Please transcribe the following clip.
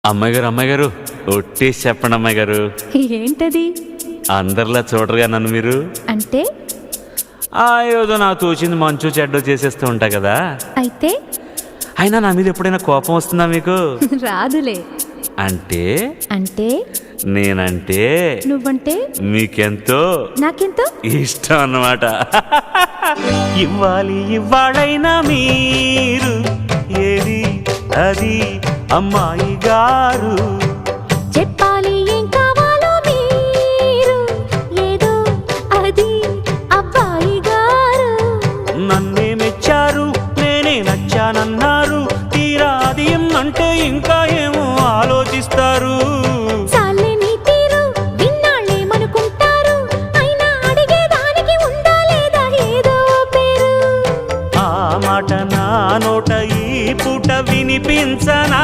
అమ్మాయి గారు ఒట్టేసి చెప్పండి అమ్మాయి గారు. ఏంటది? అందరిలా చూడరుగా నన్ను మీరు. అంటే ఏదో నాకు తోచింది మంచు చెడ్డో చేసేస్తూ ఉంటా కదా. అయితే అయినా నా మీద ఎప్పుడైనా కోపం వస్తుందా మీకు? రాదులే. అంటే అంటే నేనంటే నువ్వంటే మీకెంతో నాకెంతో ఇష్టం అన్నమాట. ఇవ్వాలైనా మీరు ఏది అది అమ్మాయి గారు, చెప్పాలి ఏం కావాలో మీరు ఏదో అది అబ్బాయి గారు. నన్నే మెచ్చారు నేనే నచ్చానన్నారు, తీరా అది అంటే ఇంకా ఏమో ఆలోచిస్తారు. చాలే నీ తీరు విన్నాళ్ళేమనుకుంటారు, అయినా అడిగేదానికి ఉందా లేదా ఏదో పేరు. ఆ మాట నా నోట ఈ పూట వినిపించనా?